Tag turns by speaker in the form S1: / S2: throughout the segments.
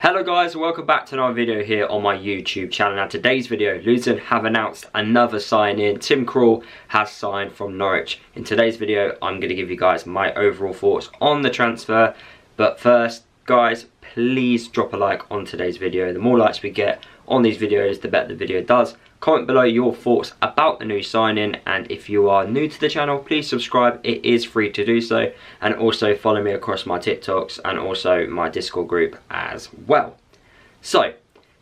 S1: Hello guys, welcome back to another video here on my YouTube channel. Now today's video, Luton have announced another sign-in. Tim Krul has signed from Norwich. In today's video, I'm going to give you guys my overall thoughts on the transfer. But first, guys, please drop a like on today's video. The more likes we get on these videos, the better the video does. Comment below your thoughts about the new sign-in, and if you are new to the channel, please subscribe. It is free to do so, and also follow me across my TikToks and also my Discord group as well. So,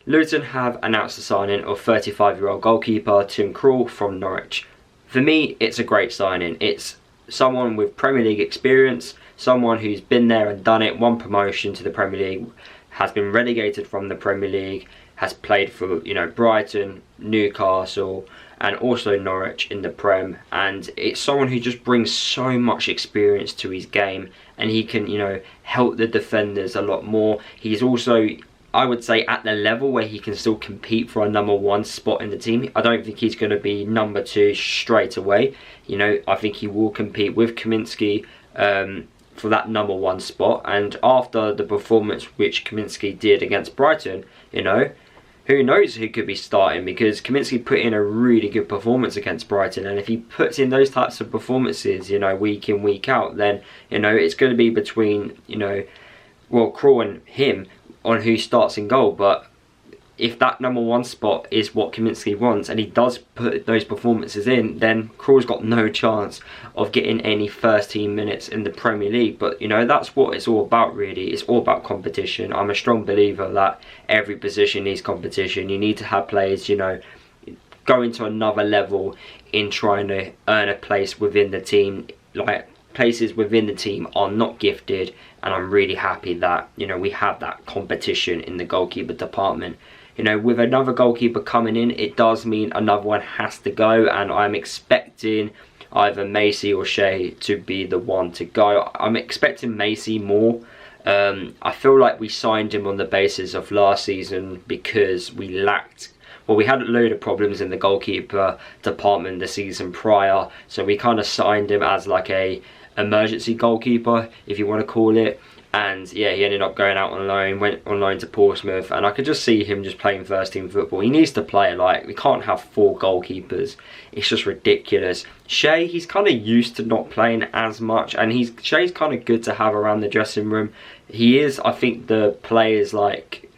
S1: Luton have announced the sign-in of 35-year-old goalkeeper Tim Krul from Norwich. For me, it's a great sign-in. It's someone with Premier League experience, someone who's been there and done it, won promotion to the Premier League, has been relegated from the Premier League, has played for, Brighton, Newcastle, and also Norwich in the Prem. And it's someone who just brings so much experience to his game, and he can, help the defenders a lot more. He's also, I would say, at the level where he can still compete for a #1 spot in the team. I don't think he's going to be #2 straight away. I think he will compete with Kaminski for that #1 spot. And after the performance which Kaminski did against Brighton, who knows who could be starting, because Kaminski put in a really good performance against Brighton, and if he puts in those types of performances, week in, week out, then, it's going to be between, Krul and him on who starts in goal. But if that #1 spot is what Kaminski wants, and he does put those performances in, then Krul's got no chance of getting any first team minutes in the Premier League. But that's what it's all about, really. It's all about competition. I'm a strong believer that every position needs competition. You need to have players, going to another level in trying to earn a place within the team. Like, places within the team are not gifted, and I'm really happy that we have that competition in the goalkeeper department. With another goalkeeper coming in, it does mean another one has to go, and I'm expecting either Macy or Shea to be the one to go. I'm expecting Macy more. I feel like we signed him on the basis of last season because we had a load of problems in the goalkeeper department the season prior, so we kind of signed him as like a emergency goalkeeper, if you want to call it. And yeah, he ended up going out on loan, went on loan to Portsmouth, and I could just see him just playing first team football. He needs to play. Like, we can't have 4 goalkeepers. It's just ridiculous. Shea, he's kind of used to not playing as much, and Shea's kind of good to have around the dressing room. He is, I think, the players like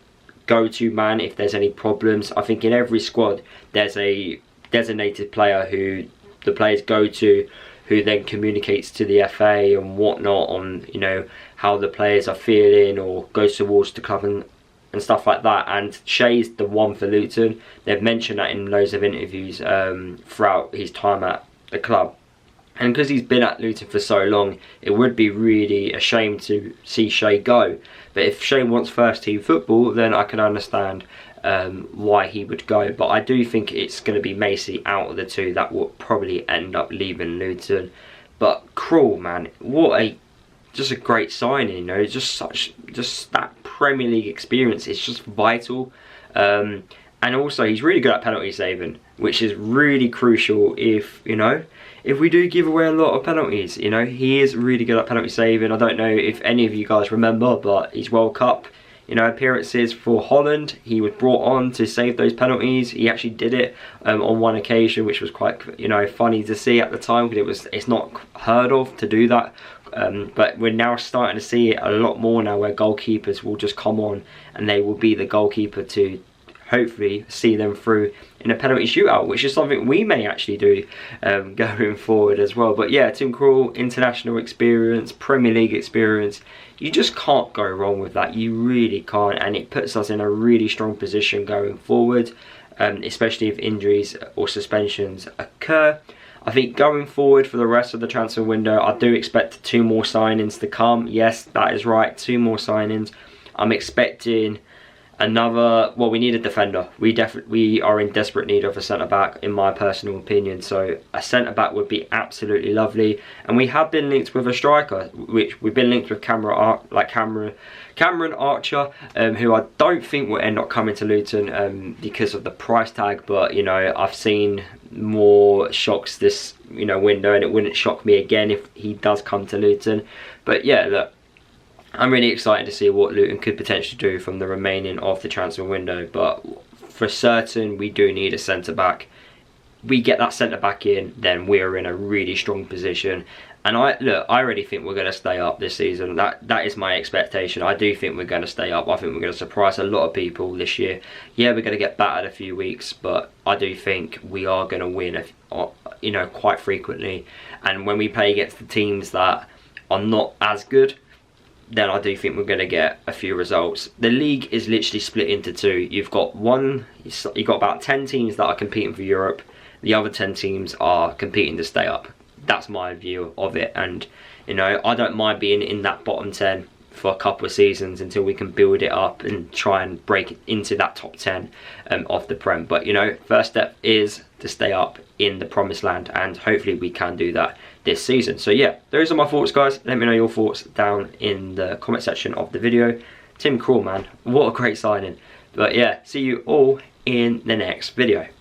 S1: go-to man if there's any problems. I think in every squad there's a designated player who the players go to, who then communicates to the FA and whatnot on, how the players are feeling, or goes towards the club and stuff like that. And Shea's the one for Luton. They've mentioned that in loads of interviews throughout his time at the club. And because he's been at Luton for so long, it would be really a shame to see Shea go. But if Shea wants first team football, then I can understand why he would go. But I do think it's going to be Macy out of the two that will probably end up leaving Luton. But Krul, man, just a great signing, just that Premier League experience is just vital. And also he's really good at penalty saving, which is really crucial if we do give away a lot of penalties. He is really good at penalty saving. I don't know if any of you guys remember, but his World Cup appearances for Holland, he was brought on to save those penalties. He actually did it on one occasion, which was quite funny to see at the time, because it's not heard of to do that. But we're now starting to see it a lot more now, where goalkeepers will just come on and they will be the goalkeeper to hopefully see them through in a penalty shootout, which is something we may actually do going forward as well. But yeah, Tim Krul, international experience, Premier League experience, you just can't go wrong with that. You really can't, and it puts us in a really strong position going forward, especially if injuries or suspensions occur. I think going forward for the rest of the transfer window, I do expect 2 more signings to come. Yes, that is right, 2 more signings. I'm expecting another, we need a defender. We are in desperate need of a centre-back, in my personal opinion. So a centre-back would be absolutely lovely. And we have been linked with a striker, which we've been linked with Cameron Archer, who I don't think will end up coming to Luton because of the price tag. But I've seen more shocks this window, and it wouldn't shock me again if he does come to Luton. But yeah, look, I'm really excited to see what Luton could potentially do from the remaining of the transfer window, but for certain we do need a centre-back. We get that centre-back in, then we're in a really strong position. And I already think we're going to stay up this season. That is my expectation. I do think we're going to stay up. I think we're going to surprise a lot of people this year. Yeah, we're going to get battered a few weeks, but I do think we are going to win, you know, quite frequently. And when we play against the teams that are not as good, then I do think we're going to get a few results. The league is literally split into two. You've got about 10 teams that are competing for Europe. The other 10 teams are competing to stay up. That's my view of it, and you know, I don't mind being in that bottom 10 for a couple of seasons until we can build it up and try and break into that top 10 of the Prem. But you know, first step is to stay up in the promised land, and hopefully we can do that this season. So yeah, those are my thoughts, guys. Let me know your thoughts down in the comment section of the video. Tim Krul, man, what a great signing. But yeah, see you all in the next video.